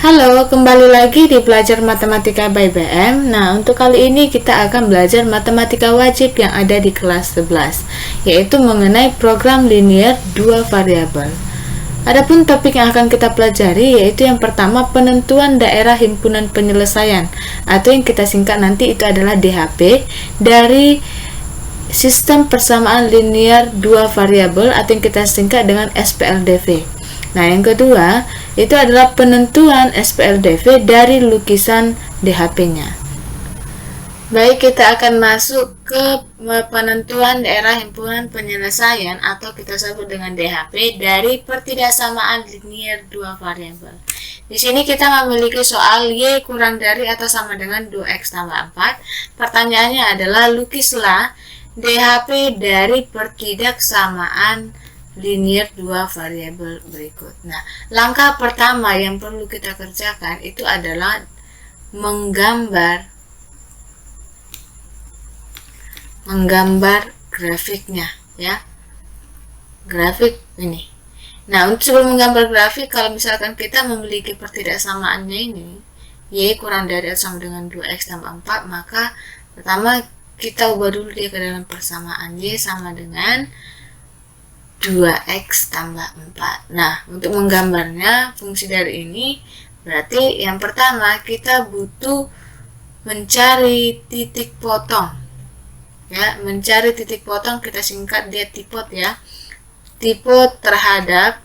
Halo, kembali lagi di Belajar Matematika by BM. Nah, untuk kali ini kita akan belajar matematika wajib yang ada di kelas 11, yaitu mengenai program linear dua variabel. Adapun topik yang akan kita pelajari yaitu yang pertama penentuan daerah himpunan penyelesaian, atau yang kita singkat nanti itu adalah DHP dari sistem persamaan linear dua variabel, atau yang kita singkat dengan SPLDV. Nah, yang kedua itu adalah penentuan SPLDV dari lukisan DHP-nya. Baik, kita akan masuk ke penentuan daerah himpunan penyelesaian atau kita sebut dengan DHP dari pertidaksamaan linear dua variabel. Di sini kita memiliki soal Y kurang dari atau sama dengan 2X tambah 4. Pertanyaannya adalah lukislah DHP dari pertidaksamaan linear dua variabel berikut. Nah, langkah pertama yang perlu kita kerjakan itu adalah menggambar grafiknya, ya. Grafik ini. Nah, untuk sebelum menggambar grafik, kalau misalkan kita memiliki pertidaksamaannya ini, Y kurang dari atau sama dengan 2X tambah 4, maka pertama kita ubah dulu dia ke dalam persamaan. Y sama dengan 2X tambah 4. Nah, untuk menggambarnya fungsi dari ini berarti yang pertama kita butuh mencari titik potong. Ya, mencari titik potong kita singkat dia tipot, ya. Tipot terhadap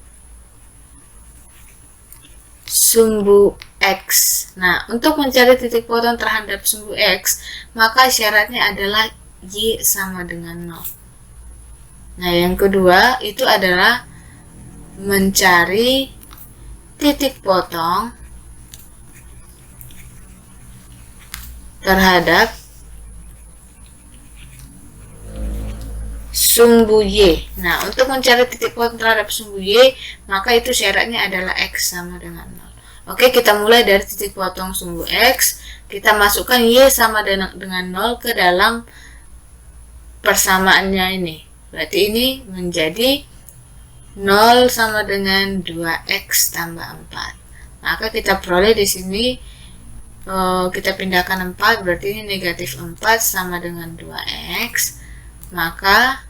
sumbu X. Nah, untuk mencari titik potong terhadap sumbu X, maka syaratnya adalah Y sama dengan 0. Nah, yang kedua itu adalah mencari titik potong terhadap sumbu Y. Nah, untuk mencari titik potong terhadap sumbu Y, maka itu syaratnya adalah X sama dengan 0. Oke, kita mulai dari titik potong sumbu X. Kita masukkan Y sama dengan 0 ke dalam persamaannya ini. Berarti ini menjadi 0 sama dengan 2X tambah 4. Maka kita peroleh di sini kita pindahkan 4, berarti ini negatif 4 sama dengan 2X. Maka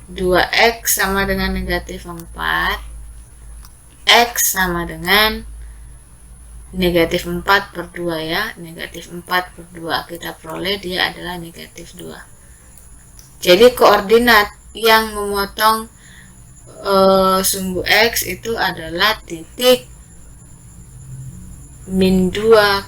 2X sama dengan negatif 4. X sama dengan negatif 4 per 2, ya. Negatif 4 per 2 kita peroleh dia adalah negatif 2. Jadi koordinat yang memotong sumbu X itu adalah titik min 2,0.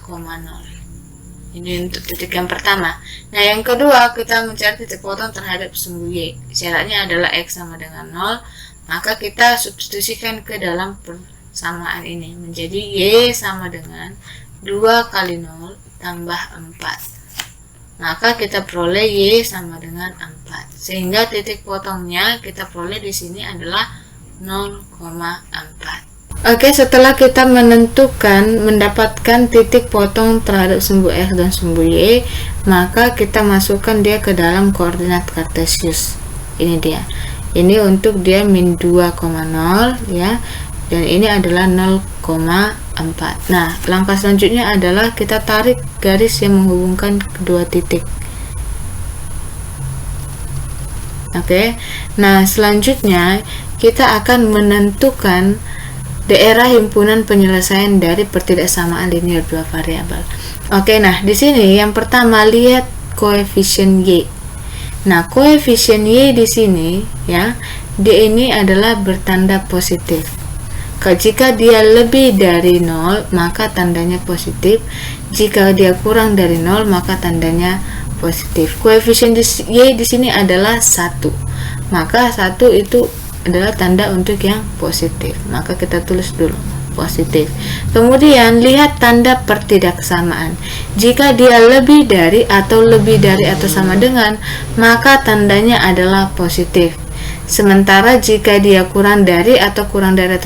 Ini untuk titik yang pertama. Nah, yang kedua kita mencari titik potong terhadap sumbu Y. Syaratnya adalah X sama dengan 0. Maka kita substitusikan ke dalam persamaan ini. Menjadi Y sama dengan 2 kali 0 tambah 4. Maka kita peroleh Y sama dengan 4. Sehingga titik potongnya kita peroleh di sini adalah 0,4. Oke, setelah kita mendapatkan titik potong terhadap sumbu X dan sumbu Y, maka kita masukkan dia ke dalam koordinat kartesius. Ini dia. Ini untuk dia min 2,0, ya. Dan ini adalah 0,4. Nah, langkah selanjutnya adalah kita tarik garis yang menghubungkan kedua titik. Oke. Nah, selanjutnya kita akan menentukan daerah himpunan penyelesaian dari pertidaksamaan linear dua variabel. Oke, nah di sini yang pertama lihat koefisien Y. Nah, koefisien Y di sini, ya, dia ini adalah bertanda positif. Jika dia lebih dari 0, maka tandanya positif. Jika dia kurang dari 0, maka tandanya positif. Koefisien Y di sini adalah 1. Maka 1 itu adalah tanda untuk yang positif. Maka kita tulis dulu positif. Kemudian lihat tanda pertidaksamaan. Jika dia lebih dari atau sama dengan, maka tandanya adalah positif. Sementara jika dia kurang dari atau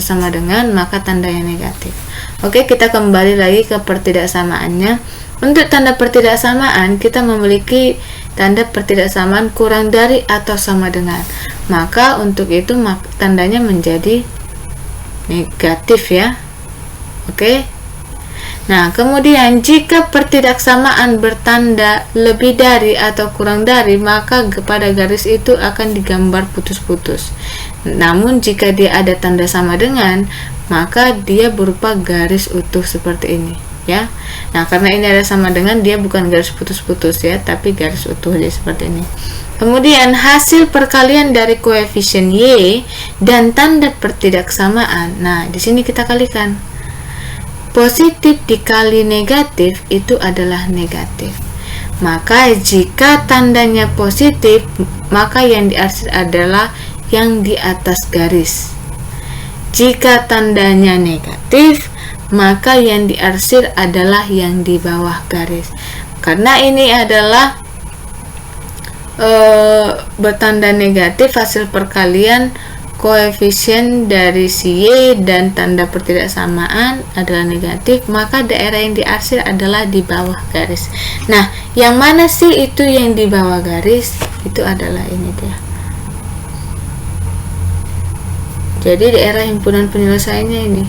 sama dengan, maka tandanya negatif. Oke, kita kembali lagi ke pertidaksamaannya. Untuk tanda pertidaksamaan, kita memiliki tanda pertidaksamaan kurang dari atau sama dengan. Maka untuk itu tandanya menjadi negatif, ya. Oke, Nah, kemudian jika pertidaksamaan bertanda lebih dari atau kurang dari, maka pada garis itu akan digambar putus-putus. Namun jika dia ada tanda sama dengan, maka dia berupa garis utuh seperti ini, ya. Nah, karena ini ada sama dengan, dia bukan garis putus-putus ya, tapi garis utuh dia seperti ini. Kemudian hasil perkalian dari koefisien Y dan tanda pertidaksamaan. Nah, di sini kita kalikan. Positif dikali negatif itu adalah negatif. Maka jika tandanya positif, maka yang diarsir adalah yang di atas garis. Jika tandanya negatif, maka yang diarsir adalah yang di bawah garis. Karena ini adalah bertanda negatif, hasil perkalian koefisien dari si Y dan tanda pertidaksamaan adalah negatif, maka daerah yang diarsir adalah di bawah garis. Nah, yang mana sih itu yang di bawah garis? Itu adalah ini dia. Jadi daerah himpunan penyelesaiannya ini,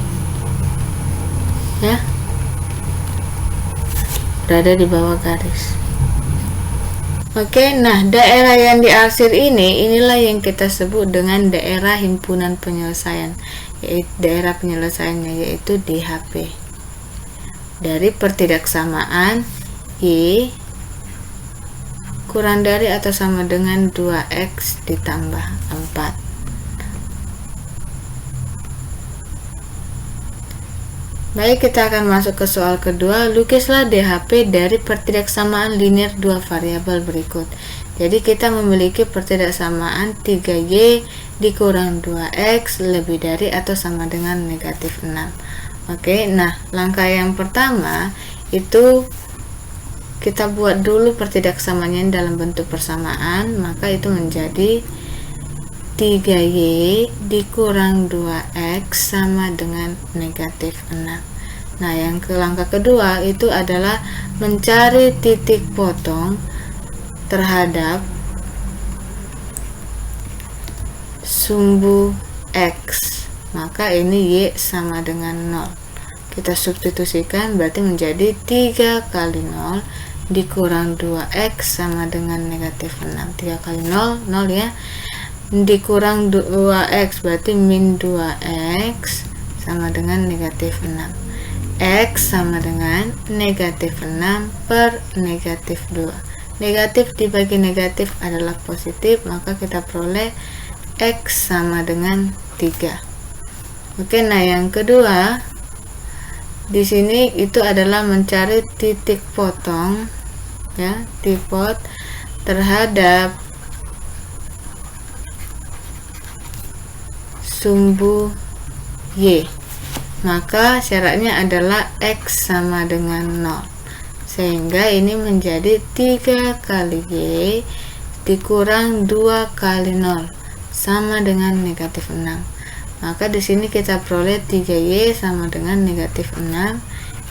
ya, berada di bawah garis. Oke, nah daerah yang diarsir inilah yang kita sebut dengan daerah himpunan penyelesaian, yaitu daerah penyelesaiannya yaitu DHP. Dari pertidaksamaan Y kurang dari atau sama dengan 2X ditambah 4. Baik, kita akan masuk ke soal kedua. Lukislah DHP dari pertidaksamaan linear dua variabel berikut. Jadi kita memiliki pertidaksamaan 3Y dikurang 2X lebih dari atau sama dengan negatif 6. Oke, nah langkah yang pertama itu kita buat dulu pertidaksamaannya dalam bentuk persamaan, maka itu menjadi 3Y dikurang 2X sama dengan negatif 6. Nah, yang ke langkah kedua itu adalah mencari titik potong terhadap sumbu X. Maka ini Y sama dengan 0. Kita substitusikan, berarti menjadi 3 kali 0 dikurang 2X sama dengan negatif 6. 3 kali 0, 0 ya. Dikurang 2X berarti min 2X sama dengan negatif 6. X sama dengan negatif 6 per negatif 2. Negatif dibagi negatif adalah positif, maka kita peroleh X sama dengan 3. Oke, nah yang kedua di sini itu adalah mencari titik potong, ya, tipot terhadap sumbu Y. Maka syaratnya adalah X sama dengan 0, sehingga ini menjadi 3 kali Y dikurang 2 kali 0 sama dengan negatif 6. Maka di sini kita peroleh 3Y sama dengan negatif 6,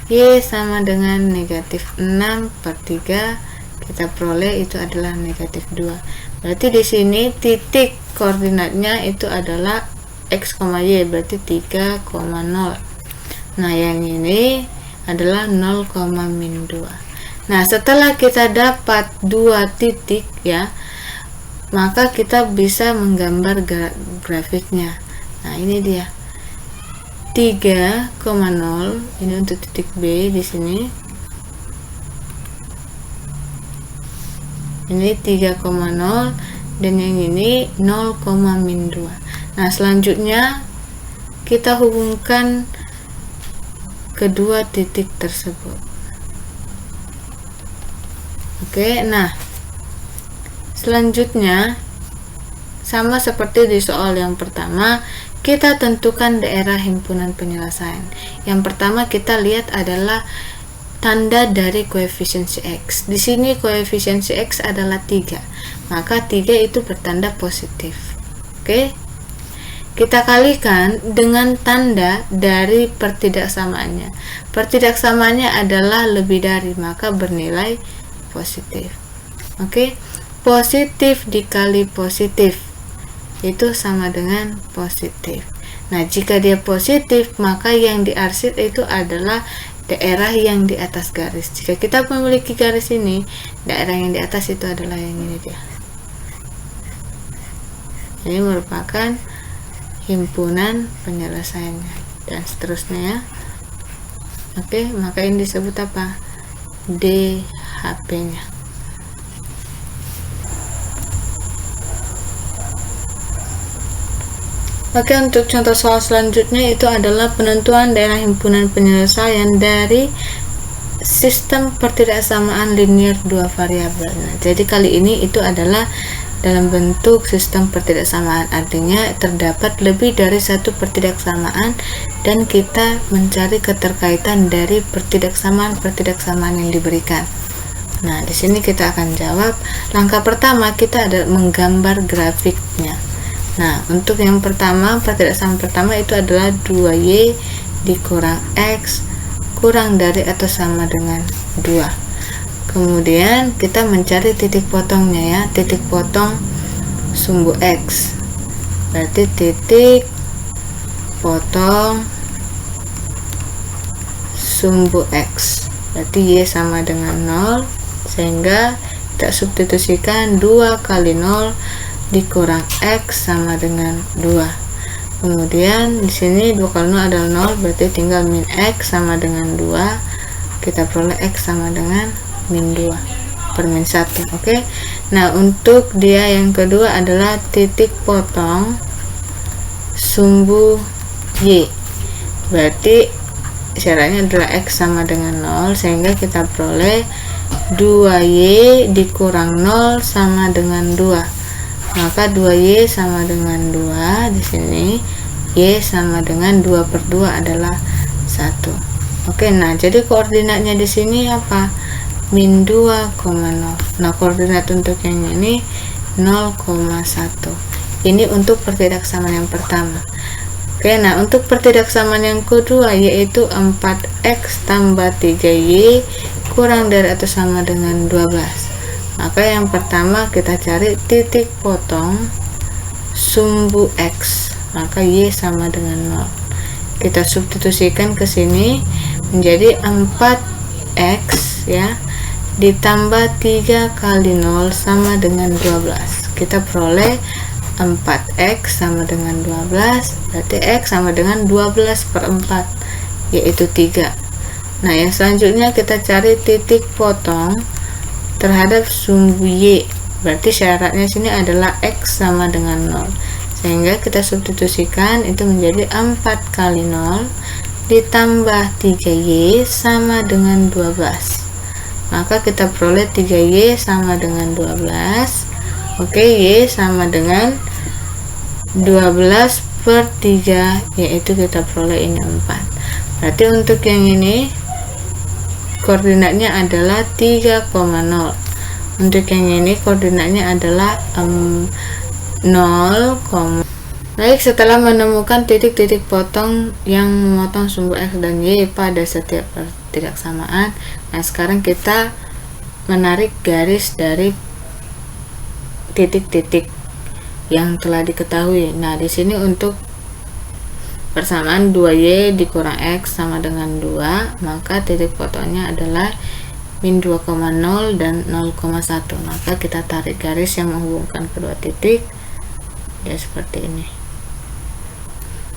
Y sama dengan negatif 6 per 3, kita peroleh itu adalah negatif 2. Berarti di sini titik koordinatnya itu adalah X, Y, berarti 3,0. Nah, yang ini adalah 0, min 2. Nah, setelah kita dapat dua titik, ya, maka kita bisa menggambar grafiknya. Nah, ini dia 3,0, ini untuk titik B di sini. Ini 3,0 dan yang ini 0, min 2. Nah, selanjutnya kita hubungkan kedua titik tersebut. Oke, nah selanjutnya sama seperti di soal yang pertama, kita tentukan daerah himpunan penyelesaian. Yang pertama kita lihat adalah tanda dari koefisiensi X. Di sini koefisiensi X adalah 3, maka 3 itu bertanda positif. Oke, kita kalikan dengan tanda dari pertidaksamaannya. Pertidaksamaannya adalah lebih dari, maka bernilai positif. Oke, positif dikali positif itu sama dengan positif. Nah, jika dia positif, maka yang diarsir itu adalah daerah yang di atas garis. Jika kita memiliki garis ini, daerah yang di atas itu adalah yang ini dia. Ini merupakan himpunan penyelesaiannya dan seterusnya ya. Oke, maka ini disebut apa? DHP-nya. Oke, untuk contoh soal selanjutnya itu adalah penentuan daerah himpunan penyelesaian dari sistem pertidaksamaan linear dua variabel. Nah, jadi kali ini itu adalah dalam bentuk sistem pertidaksamaan, artinya terdapat lebih dari satu pertidaksamaan dan kita mencari keterkaitan dari pertidaksamaan yang diberikan. Nah, di sini kita akan jawab. Langkah pertama kita adalah menggambar grafiknya. Nah, untuk yang pertama, pertidaksamaan pertama itu adalah 2y dikurang x kurang dari atau sama dengan 2. Kemudian kita mencari titik potongnya ya, titik potong sumbu x. Berarti titik potong sumbu x. Berarti y sama dengan 0, sehingga kita substitusikan 2 kali 0 dikurang x sama dengan 2. Kemudian di sini 2 kali 0 adalah 0, berarti tinggal min x sama dengan 2. Kita peroleh x sama dengan min 2 per min 1. Oke. Nah, untuk dia yang kedua adalah titik potong sumbu y. Berarti syaratnya adalah x sama dengan 0, sehingga kita peroleh 2y dikurang 0 sama dengan 2. Maka 2y sama dengan 2, di sini y sama dengan 2 per 2 adalah 1. Oke, nah jadi koordinatnya di sini apa? Min 2,0. Nah, koordinat untuk yang ini 0,1. Ini untuk pertidaksamaan yang pertama. Oke, nah untuk pertidaksamaan yang kedua yaitu 4x tambah 3y kurang dari atau sama dengan 12. Maka yang pertama kita cari titik potong sumbu x, maka y sama dengan 0. Kita substitusikan ke sini menjadi 4x ya ditambah 3 kali 0 sama dengan 12. Kita peroleh 4x sama dengan 12, berarti x sama dengan 12 per 4, yaitu 3. Nah, yang selanjutnya kita cari titik potong terhadap sumbu y. Berarti syaratnya sini adalah x sama dengan 0, sehingga kita substitusikan itu menjadi 4 kali 0 ditambah 3y sama dengan 12. Maka kita peroleh 3y sama dengan 12. Oke, y sama dengan 12 per 3, yaitu kita peroleh ini 4. Berarti untuk yang ini koordinatnya adalah 3,0. Untuk yang ini koordinatnya adalah 0, Baik, setelah menemukan titik-titik potong yang memotong sumbu x dan y pada setiap pertidaksamaan, nah sekarang kita menarik garis dari titik-titik yang telah diketahui. Nah, di sini untuk persamaan 2y dikurang x sama dengan 2, maka titik potongnya adalah min 2,0 dan 0,1. Maka kita tarik garis yang menghubungkan kedua titik ya seperti ini.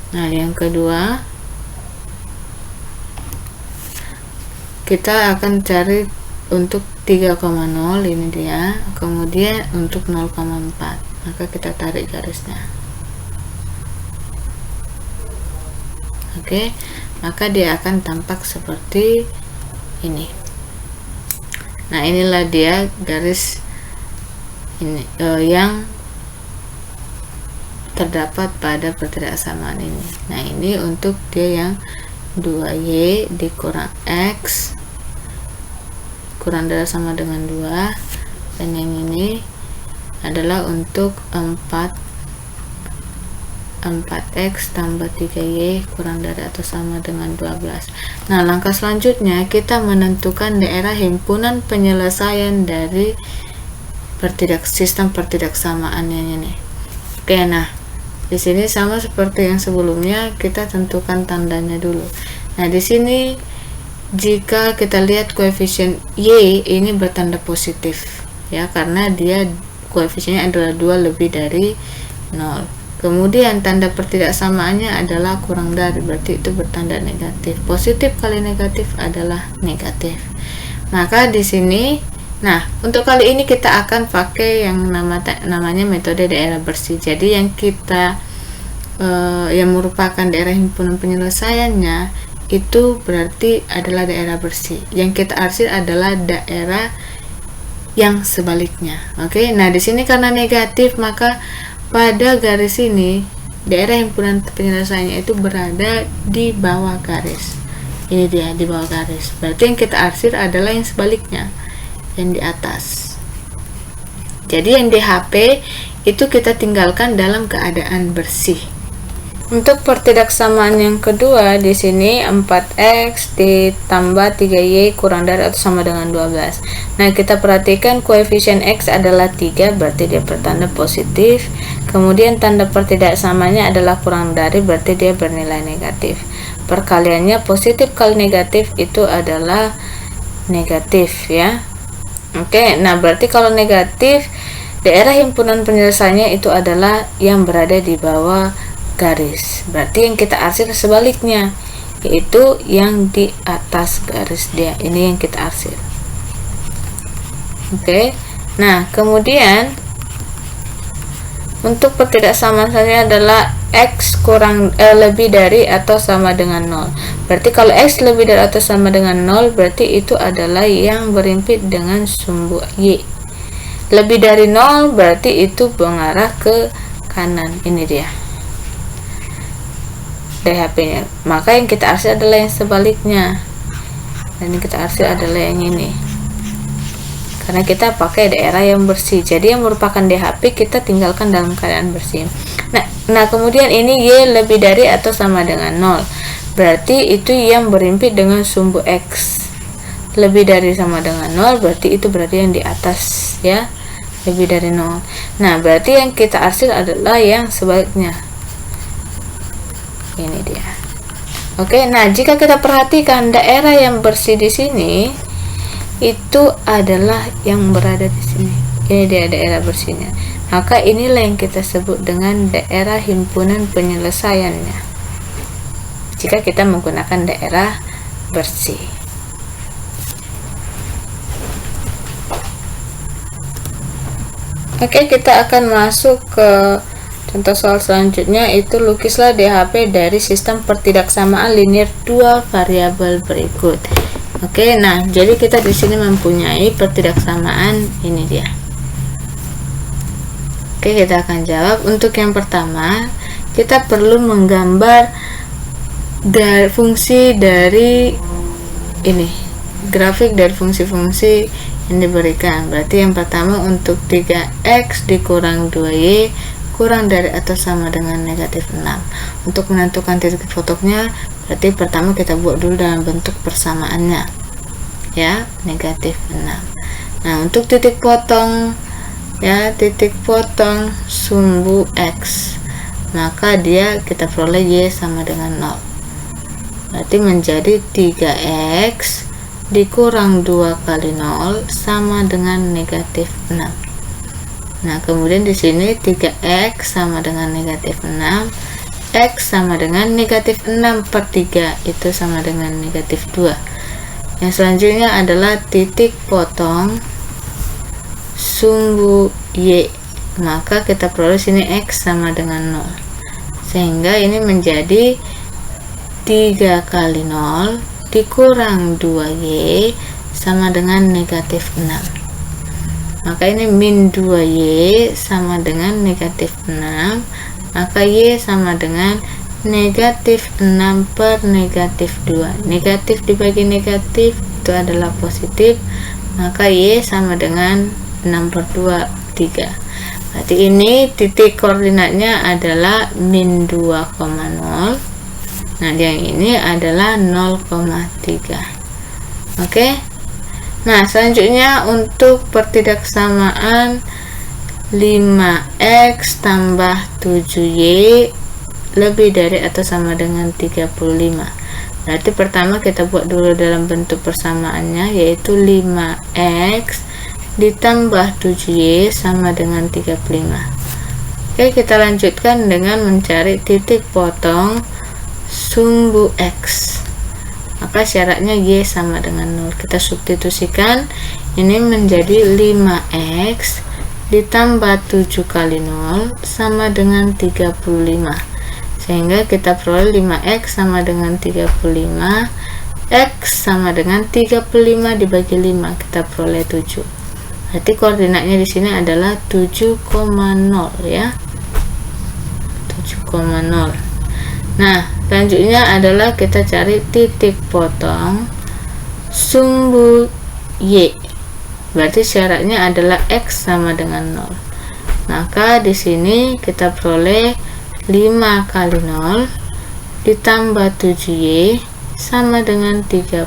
Nah, yang kedua kita akan cari untuk 3,0, ini dia. Kemudian untuk 0,4, maka kita tarik garisnya. Oke, maka dia akan tampak seperti ini. Nah, inilah dia garis ini yang terdapat pada pertidaksamaan ini. Nah, ini untuk dia yang 2y dikurang x kurang dari sama dengan 2, dan yang ini adalah untuk 4x tambah 3y kurang dari atau sama dengan 12. Nah, langkah selanjutnya kita menentukan daerah himpunan penyelesaian dari sistem pertidaksamaan yang ini. Oke, nah di sini sama seperti yang sebelumnya, kita tentukan tandanya dulu. Nah, di sini jika kita lihat koefisien Y ini bertanda positif ya, karena dia koefisiennya adalah 2 lebih dari 0. Kemudian tanda pertidaksamaannya adalah kurang dari, berarti itu bertanda negatif. Positif kali negatif adalah negatif. Maka di sini, nah untuk kali ini kita akan pakai yang namanya metode daerah bersih. Jadi yang kita yang merupakan daerah himpunan penyelesaiannya itu berarti adalah daerah bersih. Yang kita arsir adalah daerah yang sebaliknya. Oke, nah di sini karena negatif, maka pada garis ini daerah himpunan penyelesaiannya itu berada di bawah garis. Ini dia di bawah garis. Berarti yang kita arsir adalah yang sebaliknya, yang di atas. Jadi yang di HP itu kita tinggalkan dalam keadaan bersih. Untuk pertidaksamaan yang kedua, di sini 4x ditambah 3y kurang dari atau sama dengan 12. Nah, kita perhatikan koefisien x adalah 3, berarti dia bertanda positif. Kemudian tanda pertidaksamanya adalah kurang dari, berarti dia bernilai negatif. Perkaliannya positif kali negatif itu adalah negatif ya. Oke, nah berarti kalau negatif, daerah himpunan penyelesaiannya itu adalah yang berada di bawah garis. Berarti yang kita arsir sebaliknya, yaitu yang di atas garis dia. Ini yang kita arsir. Oke. Nah, kemudian untuk pertidaksamaan selanjutnya adalah x lebih dari atau sama dengan 0. Berarti kalau x lebih dari atau sama dengan 0, berarti itu adalah yang berhimpit dengan sumbu y. Lebih dari 0 berarti itu mengarah ke kanan. Ini dia DHP-nya. Maka yang kita arsir adalah yang sebaliknya, dan yang kita arsir adalah yang ini, karena kita pakai daerah yang bersih. Jadi yang merupakan DHP kita tinggalkan dalam keadaan bersih. Nah kemudian ini y lebih dari atau sama dengan 0, berarti itu yang berhimpit dengan sumbu x. Lebih dari sama dengan 0 berarti itu berarti yang di atas ya, lebih dari 0. Nah berarti yang kita arsir adalah yang sebaliknya. Ini dia. Oke, nah jika kita perhatikan daerah yang bersih di sini itu adalah yang berada di sini. Ini dia daerah bersihnya. Maka inilah yang kita sebut dengan daerah himpunan penyelesaiannya, jika kita menggunakan daerah bersih. Oke, kita akan masuk ke contoh soal selanjutnya, itu lukislah DHP dari sistem pertidaksamaan linear 2 variabel berikut. Oke, nah jadi kita di sini mempunyai pertidaksamaan ini dia. Oke, kita akan jawab. Untuk yang pertama, kita perlu menggambar fungsi dari ini, grafik dari fungsi-fungsi yang diberikan. Berarti yang pertama untuk 3x dikurang 2y kurang dari atau sama dengan negatif 6. Untuk menentukan titik potongnya, berarti pertama kita buat dulu dalam bentuk persamaannya ya, negatif 6. Nah untuk titik potong ya, titik potong sumbu x, maka dia kita peroleh y sama dengan 0. Berarti menjadi 3x dikurang 2 kali 0 sama dengan negatif 6. Nah kemudian di sini 3x sama dengan negatif 6, x sama dengan negatif 6 per 3 itu sama dengan negatif 2. Yang selanjutnya adalah titik potong sumbu y, maka kita peroleh sini x sama dengan 0, sehingga ini menjadi 3 kali 0 dikurang 2y sama dengan negatif 6. Maka ini min 2y sama dengan negatif 6, maka y sama dengan negatif 6 per negatif 2. Negatif dibagi negatif itu adalah positif, maka y sama dengan 6 per 2, 3. Berarti ini titik koordinatnya adalah min 2,0. Nah yang ini adalah 0,3. Oke. Nah selanjutnya untuk pertidaksamaan 5x tambah 7y lebih dari atau sama dengan 35. Berarti pertama kita buat dulu dalam bentuk persamaannya, yaitu 5x ditambah 7y sama dengan 35. Oke, kita lanjutkan dengan mencari titik potong sumbu x. Maka syaratnya y sama dengan 0. Kita substitusikan, ini menjadi 5x ditambah 7 kali 0 sama dengan 35. Sehingga kita peroleh 5x sama dengan 35, x sama dengan 35 dibagi 5, kita peroleh 7. Berarti koordinatnya di sini adalah 7,0 ya. 7,0. Nah, selanjutnya adalah kita cari titik potong sumbu y. Berarti syaratnya adalah x sama dengan 0. Maka di sini kita peroleh 5 kali 0 ditambah 7y sama dengan 35.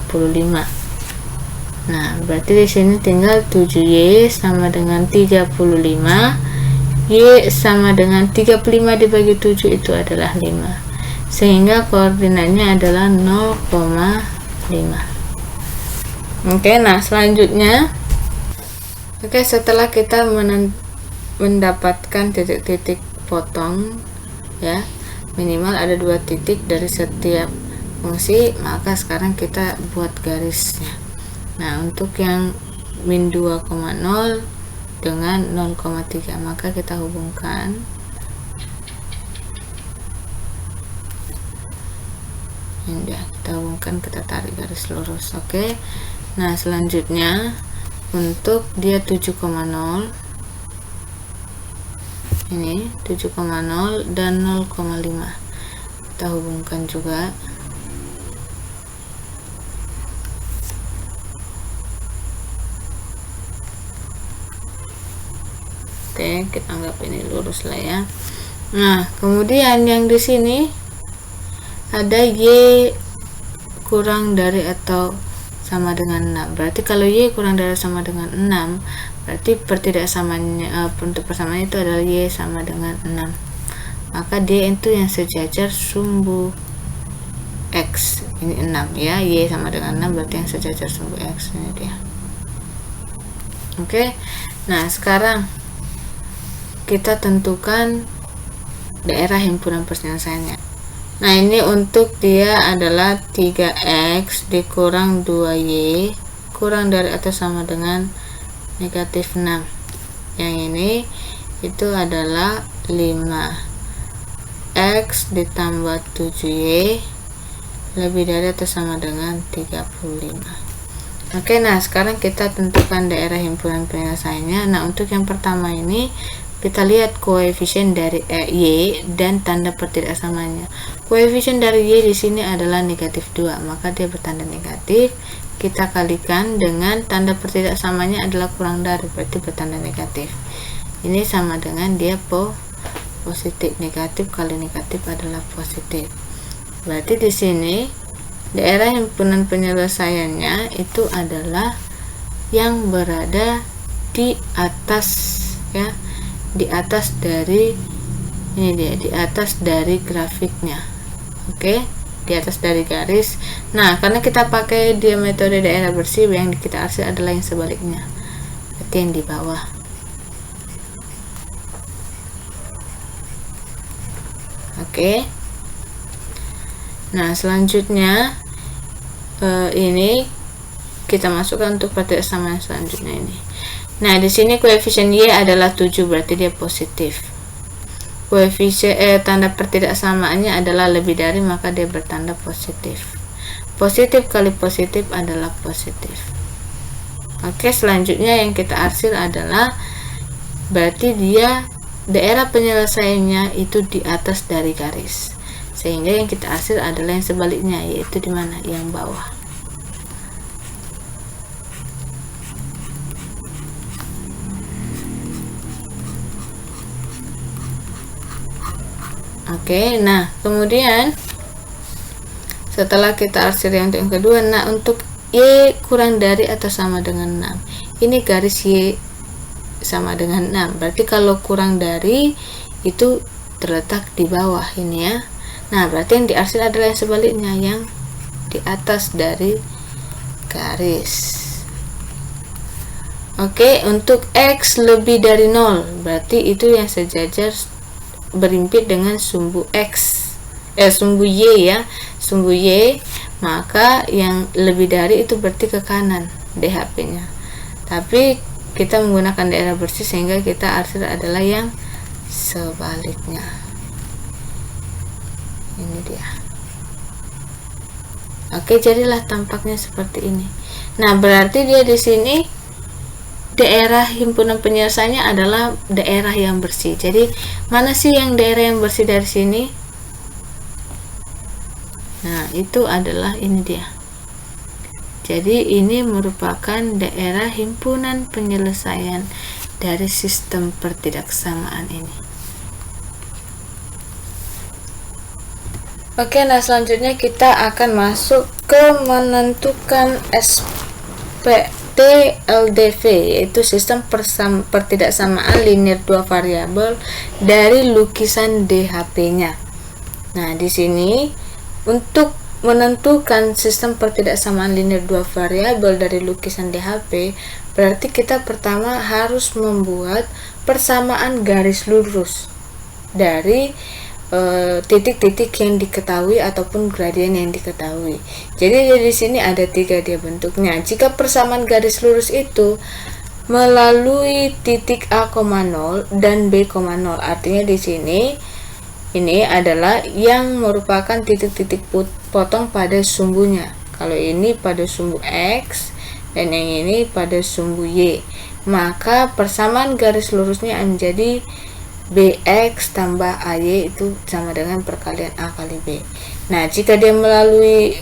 Nah, berarti di sini tinggal 7y sama dengan 35. Y sama dengan 35 dibagi 7 itu adalah 5. Sehingga koordinatnya adalah 0,5. Oke, nah selanjutnya, setelah kita mendapatkan titik-titik potong ya, minimal ada 2 titik dari setiap fungsi, maka sekarang kita buat garisnya. Nah, untuk yang min 2,0 dengan 0,3, maka kita hubungkan. Ini kita hubungkan, kita tarik garis lurus. Oke. Nah, selanjutnya untuk dia 7,0, ini 7,0 dan 0,5 kita hubungkan juga. Oke, kita anggap ini lurus lah ya. Nah, kemudian yang di sini ada y kurang dari atau sama dengan 6. Berarti kalau y kurang dari atau sama dengan 6, berarti pertidaksamanya untuk persamaannya itu adalah y sama dengan 6. Maka d itu yang sejajar sumbu x. Ini 6 ya, y sama dengan 6 berarti yang sejajar sumbu x, ini dia. Oke. Nah, sekarang kita tentukan daerah himpunan penyelesaiannya. Nah, ini untuk dia adalah 3x dikurang 2y kurang dari atau sama dengan negatif 6. Yang ini itu adalah 5x ditambah 7y lebih dari atau sama dengan 35. Oke, nah sekarang kita tentukan daerah himpunan penyelesaiannya. Nah, untuk yang pertama ini kita lihat koefisien dari y dan tanda pertidaksamanya. Koefisien dari y di sini adalah negatif 2, maka dia bertanda negatif. Kita kalikan dengan tanda pertidaksamanya adalah kurang dari, berarti bertanda negatif. Ini sama dengan dia positif. Negatif kali negatif adalah positif. Berarti di sini daerah himpunan penyelesaiannya itu adalah yang berada di atas ya. Di atas dari ini dia, di atas dari grafiknya. Oke, di atas dari garis. Nah, karena kita pakai dia metode daerah bersih, yang kita arsir adalah yang sebaliknya, berarti yang di bawah. Oke. Nah, selanjutnya ini kita masukkan untuk pertidaksamaan selanjutnya ini. Nah, di sini koefisien y adalah 7, berarti dia positif. Koefisien tanda pertidaksamaannya adalah lebih dari, maka dia bertanda positif. Positif kali positif adalah positif. Oke, selanjutnya yang kita arsir adalah berarti dia daerah penyelesaiannya itu di atas dari garis. Sehingga yang kita arsir adalah yang sebaliknya, yaitu di mana? Yang bawah. Oke, nah kemudian setelah kita arsir yang untuk yang kedua, nah untuk y kurang dari atau sama dengan 6, ini garis y sama dengan 6, berarti kalau kurang dari itu terletak di bawah ini ya. Nah, berarti yang diarsir adalah yang sebaliknya, yang di atas dari garis. Oke, untuk X lebih dari 0 berarti itu yang sejajar berimpit dengan sumbu X, sumbu Y ya, sumbu Y, maka yang lebih dari itu berarti ke kanan DHP nya, tapi kita menggunakan daerah bersih sehingga kita arsir adalah yang sebaliknya. Ini dia. Oke, jadilah tampaknya seperti ini. Nah, berarti dia di sini daerah himpunan penyelesaiannya adalah daerah yang bersih. Jadi, mana sih yang daerah yang bersih dari sini? Nah, itu adalah ini dia. Jadi, ini merupakan daerah himpunan penyelesaian dari sistem pertidaksamaan ini. Oke, nah selanjutnya kita akan masuk ke menentukan SPT LDV, yaitu sistem pertidaksamaan linear dua variabel dari lukisan DHP-nya. Nah, di sini untuk menentukan sistem pertidaksamaan linear dua variabel dari lukisan DHP, berarti kita pertama harus membuat persamaan garis lurus dari titik-titik yang diketahui ataupun gradien yang diketahui. Jadi di sini ada 3 dia bentuknya. Jika persamaan garis lurus itu melalui titik A,0 dan B,0, artinya di sini ini adalah yang merupakan titik-titik potong pada sumbunya. Kalau ini pada sumbu X dan yang ini pada sumbu Y, maka persamaan garis lurusnya menjadi BX tambah AY itu sama dengan perkalian A kali B. Nah, jika dia melalui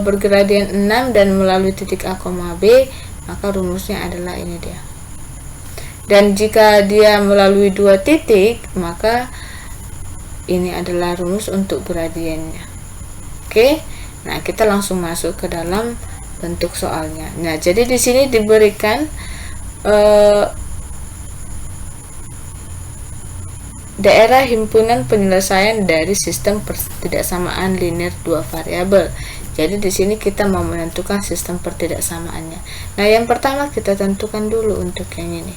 bergradien 6 dan melalui titik A, B, maka rumusnya adalah ini dia. Dan jika dia melalui 2 titik, maka ini adalah rumus untuk gradiennya. Oke. Nah, kita langsung masuk ke dalam bentuk soalnya. Nah, jadi di sini diberikan daerah himpunan penyelesaian dari sistem pertidaksamaan linear dua variabel. Jadi di sini kita mau menentukan sistem pertidaksamaannya. Nah, yang pertama kita tentukan dulu untuk yang ini.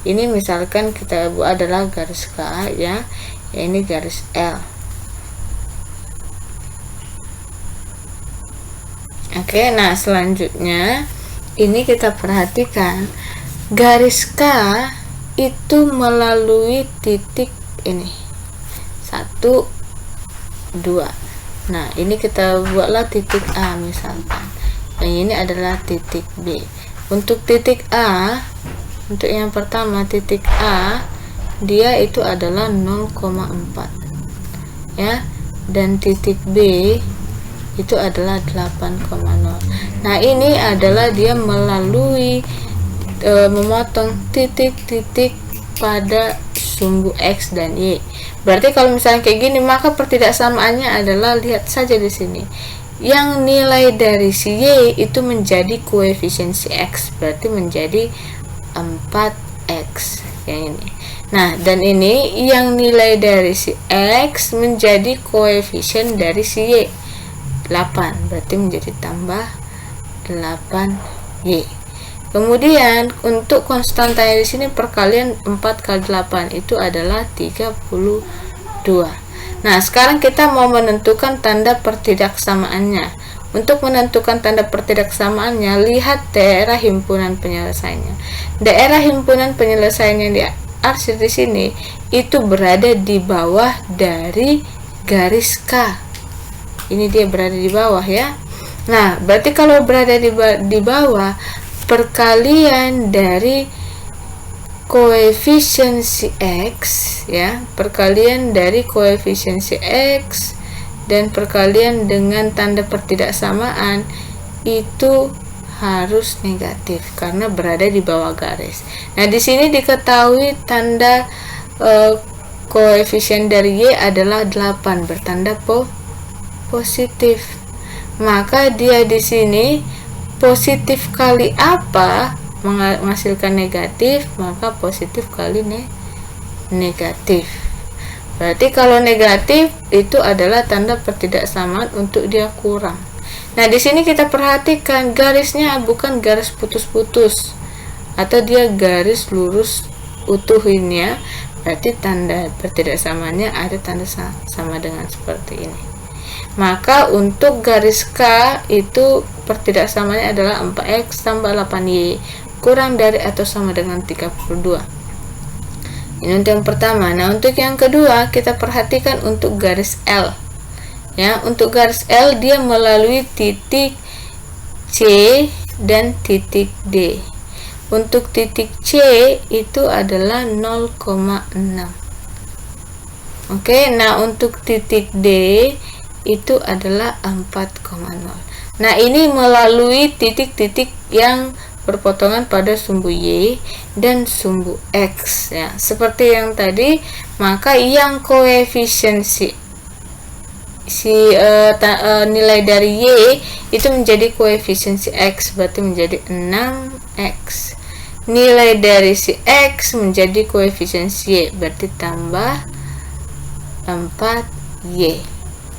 Ini misalkan kita buat adalah garis K ya, ini garis L. Oke, nah selanjutnya ini kita perhatikan garis K itu melalui titik ini 1, 2. Nah, ini kita buatlah titik A misalkan. Yang ini adalah titik B. Untuk titik A, untuk yang pertama titik A, dia itu adalah 0,4 ya, dan titik B itu adalah 8,0. Nah, ini adalah dia melalui memotong titik-titik pada sumbu X dan Y. Berarti kalau misalnya kayak gini, maka pertidaksamaannya adalah, lihat saja di sini. Yang nilai dari si Y itu menjadi koefisien si X, berarti menjadi 4X yang ini. Nah, dan ini yang nilai dari si X menjadi koefisien dari si Y 8, berarti menjadi tambah 8Y. Kemudian untuk konstantanya di sini perkalian 4 kali 8 itu adalah 32. Nah, sekarang kita mau menentukan tanda pertidaksamaannya. Untuk menentukan tanda pertidaksamaannya, lihat daerah himpunan penyelesaiannya. Daerah himpunan penyelesaian yang diarsir di sini itu berada di bawah dari garis K. Ini dia berada di bawah ya. Nah, berarti kalau berada di bawah, perkalian dari koefisiensi X ya, perkalian dari koefisiensi X dan perkalian dengan tanda pertidaksamaan itu harus negatif karena berada di bawah garis. Nah, di sini diketahui tanda koefisien dari Y adalah 8 bertanda positif. Maka dia di sini positif kali apa menghasilkan negatif, maka positif kali negatif. Berarti kalau negatif itu adalah tanda pertidaksamaan untuk dia kurang. Nah, di sini kita perhatikan garisnya bukan garis putus-putus atau dia garis lurus utuh ini ya. Berarti tanda pertidaksamanya ada tanda sama dengan seperti ini. Maka untuk garis K itu pertidaksamanya adalah 4X tambah 8Y kurang dari atau sama dengan 32. Ini untuk yang pertama. Nah, untuk yang kedua kita perhatikan untuk garis L. Ya, untuk garis L dia melalui titik C dan titik D. Untuk titik C itu adalah 0,6. Oke, nah untuk titik D itu adalah 4,0. Nah, ini melalui titik-titik yang berpotongan pada sumbu Y dan sumbu X ya. Seperti yang tadi, maka yang koefisiensi nilai dari Y itu menjadi koefisiensi X, berarti menjadi 6X. Nilai dari si X menjadi koefisiensi Y, berarti tambah 4Y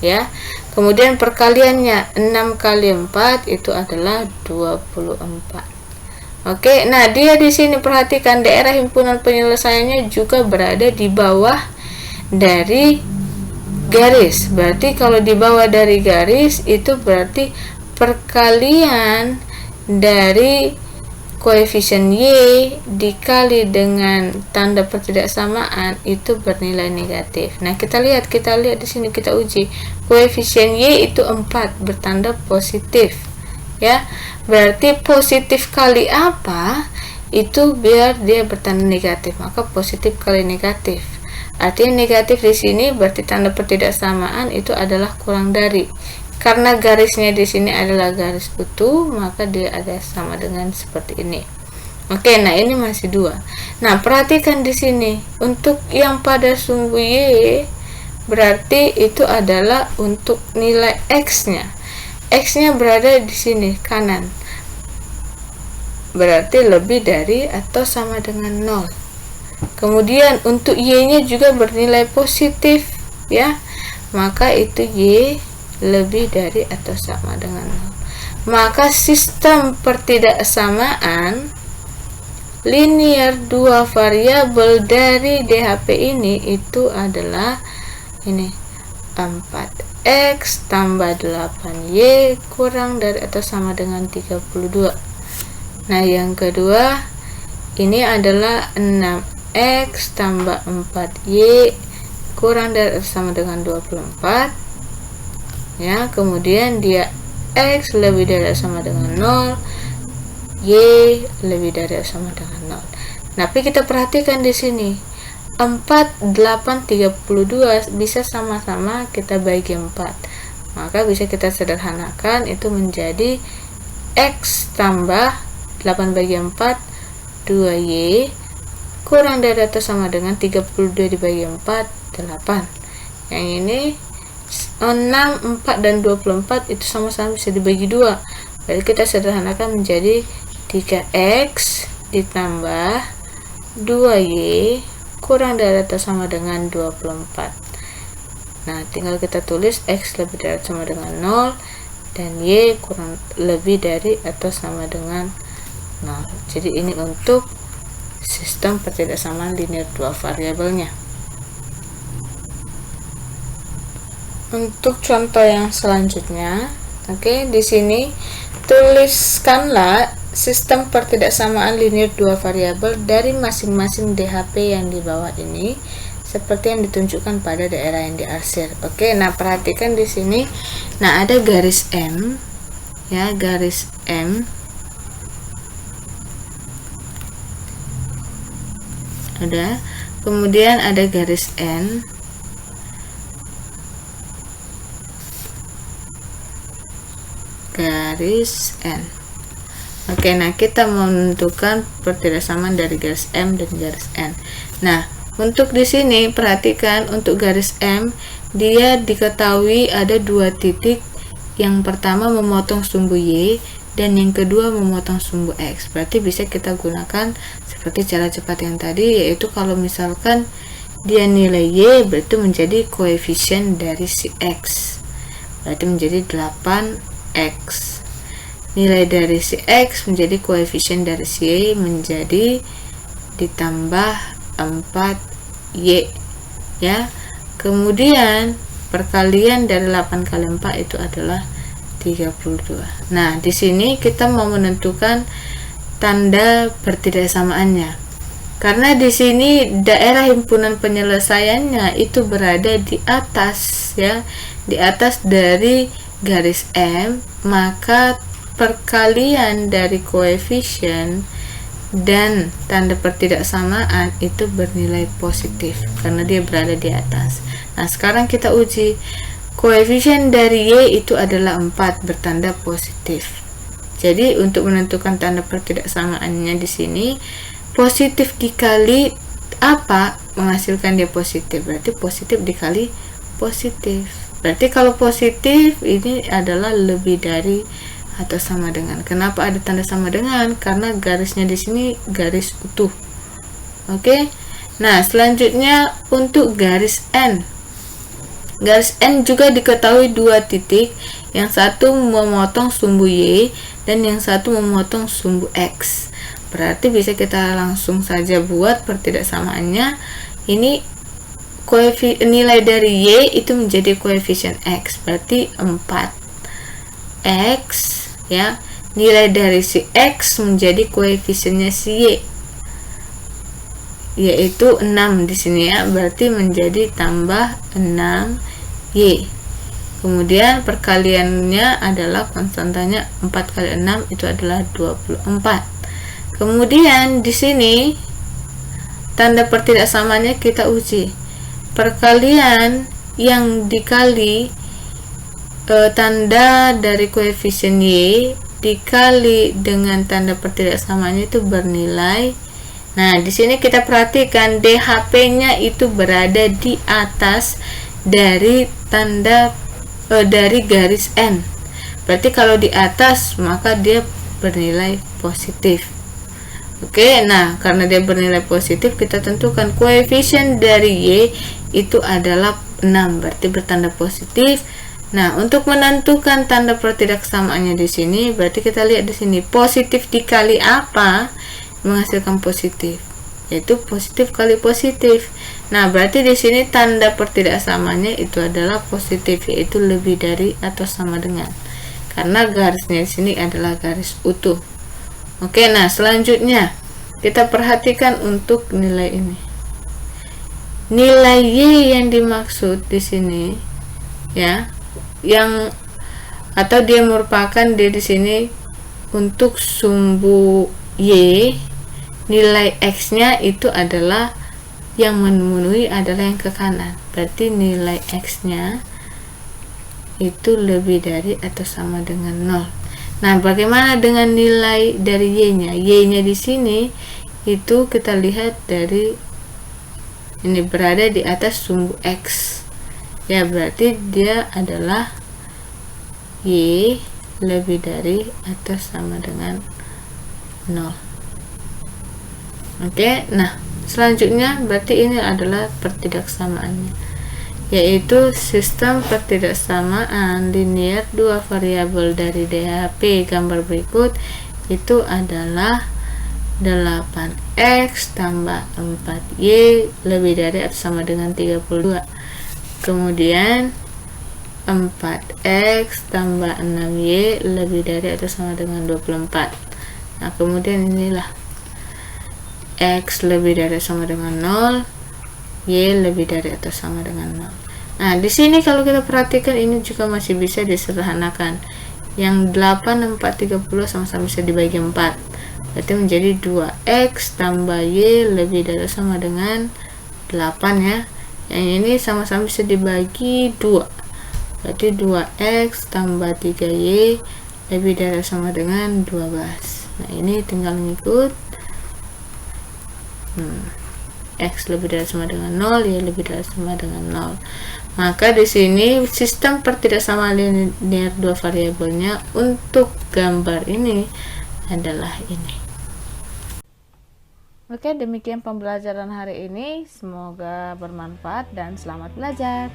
ya. Kemudian perkaliannya 6 kali 4 itu adalah 24. Oke, nah dia di sini perhatikan daerah himpunan penyelesaiannya juga berada di bawah dari garis. Berarti kalau di bawah dari garis itu berarti perkalian dari koefisien Y dikali dengan tanda pertidaksamaan itu bernilai negatif. Nah, kita lihat di sini, kita uji. Koefisien Y itu 4 bertanda positif. Ya. Berarti positif kali apa? Itu biar dia bertanda negatif, maka positif kali negatif. Artinya negatif di sini berarti tanda pertidaksamaan itu adalah kurang dari. Karena garisnya di sini adalah garis utuh, maka dia ada sama dengan seperti ini. Oke, nah ini masih 2. Nah, perhatikan di sini untuk yang pada sumbu Y berarti itu adalah untuk nilai X-nya. X-nya berada di sini kanan. Berarti lebih dari atau sama dengan 0. Kemudian untuk Y-nya juga bernilai positif ya. Maka itu Y lebih dari atau sama dengan 0. Maka sistem pertidaksamaan linear 2 variabel dari DHP ini itu adalah ini 4X tambah 8Y kurang dari atau sama dengan 32. Nah, yang kedua ini adalah 6X tambah 4Y kurang dari atau sama dengan 24 ya. Kemudian dia X lebih dari atau sama dengan 0, Y lebih dari atau sama dengan 0. Tapi kita perhatikan di sini 4, 8, 32 bisa sama-sama kita bagi 4, maka bisa kita sederhanakan itu menjadi X tambah 8 bagi 4 2Y kurang dari atau sama dengan 32 dibagi 4 8. Yang ini 6, 4 dan 24 itu sama-sama bisa dibagi 2, berarti kita sederhanakan menjadi 3X ditambah 2Y kurang dari atau sama dengan 24. Nah, tinggal kita tulis X lebih dari atau sama dengan 0 dan Y kurang lebih dari atau sama dengan 0. Jadi ini untuk sistem pertidaksamaan linear 2 variabelnya. Untuk contoh yang selanjutnya, oke, di sini tuliskanlah sistem pertidaksamaan linear 2 variabel dari masing-masing DHP yang di bawah ini seperti yang ditunjukkan pada daerah yang diarsir. Oke, nah perhatikan di sini. Nah, ada garis M ya, garis M. Ada. Kemudian ada garis N. Garis N. Oke, nah kita menentukan pertidaksamaan dari garis M dan garis N. Nah, untuk di sini perhatikan untuk garis M, dia diketahui ada 2 titik. Yang pertama memotong sumbu Y dan yang kedua memotong sumbu X. Berarti bisa kita gunakan seperti cara cepat yang tadi, yaitu kalau misalkan dia nilai Y berarti menjadi koefisien dari si X. Berarti menjadi 8 X. Nilai dari si X menjadi koefisien dari si Y menjadi ditambah 4Y ya. Kemudian perkalian dari 8 kali 4 itu adalah 32. Nah, di sini kita mau menentukan tanda pertidaksamaannya. Karena di sini daerah himpunan penyelesaiannya itu berada di atas ya, di atas dari garis M, maka perkalian dari koefisien dan tanda pertidaksamaan itu bernilai positif karena dia berada di atas. Nah, sekarang kita uji. Koefisien dari Y itu adalah 4 bertanda positif. Jadi untuk menentukan tanda pertidaksamaannya di sini, positif dikali apa menghasilkan dia positif. Berarti positif dikali positif. Berarti kalau positif ini adalah lebih dari atau sama dengan. Kenapa ada tanda sama dengan? Karena garisnya di sini garis utuh. Oke. Nah, selanjutnya untuk garis N. Garis N juga diketahui 2 titik, yang satu memotong sumbu Y dan yang satu memotong sumbu X. Berarti bisa kita langsung saja buat pertidaksamaannya. Ini nilai dari Y itu menjadi koefisien X, berarti 4X ya. Nilai dari si X menjadi koefisiennya si Y, yaitu 6 di sini ya, berarti menjadi tambah 6Y. Kemudian perkaliannya adalah konstantanya 4 kali 6 itu adalah 24. Kemudian di sini tanda pertidaksamanya kita uji. Perkalian yang dikali tanda dari koefisien Y dikali dengan tanda pertidaksamaannya itu bernilai. Nah, di sini kita perhatikan DHP-nya itu berada di atas dari tanda dari garis N. Berarti kalau di atas maka dia bernilai positif. Oke, nah karena dia bernilai positif, kita tentukan koefisien dari Y itu adalah 6, berarti bertanda positif. Nah, untuk menentukan tanda pertidaksamaannya di sini, berarti kita lihat di sini positif dikali apa menghasilkan positif, yaitu positif kali positif. Nah, berarti di sini tanda pertidaksamanya itu adalah positif, yaitu lebih dari atau sama dengan. Karena garisnya di sini adalah garis utuh. Oke, nah selanjutnya kita perhatikan untuk nilai ini. Nilai Y yang dimaksud di sini ya, yang atau dia merupakan dia di sini untuk sumbu Y, nilai X-nya itu adalah yang memenuhi adalah yang ke kanan. Berarti nilai X-nya itu lebih dari atau sama dengan 0. Nah, bagaimana dengan nilai dari Y-nya? Y-nya di sini itu kita lihat dari ini berada di atas sumbu X. Ya, berarti dia adalah Y lebih dari atau sama dengan 0. Oke, nah selanjutnya berarti ini adalah pertidaksamaannya, yaitu sistem pertidaksamaan linear dua variabel dari DHP gambar berikut itu adalah 8x tambah 4y lebih dari atau sama dengan 32. Kemudian 4x tambah 6y lebih dari atau sama dengan 24. Nah, kemudian inilah X lebih dari atau sama dengan 0, Y lebih dari atau sama dengan 0. Nah, di sini kalau kita perhatikan ini juga masih bisa disederhanakan. Yang 8, 4, 30 sama-sama bisa dibagi 4. Berarti menjadi 2X tambah Y lebih dari atau sama dengan 8 ya. Yang ini sama-sama bisa dibagi 2. Berarti 2X tambah 3Y lebih dari atau sama dengan 12. Nah, ini tinggal ngikut. X lebih dari sama dengan 0, Y lebih dari sama dengan 0. Maka di sini sistem pertidaksamaan linear dua variabelnya untuk gambar ini adalah ini. Oke, demikian pembelajaran hari ini. Semoga bermanfaat dan selamat belajar.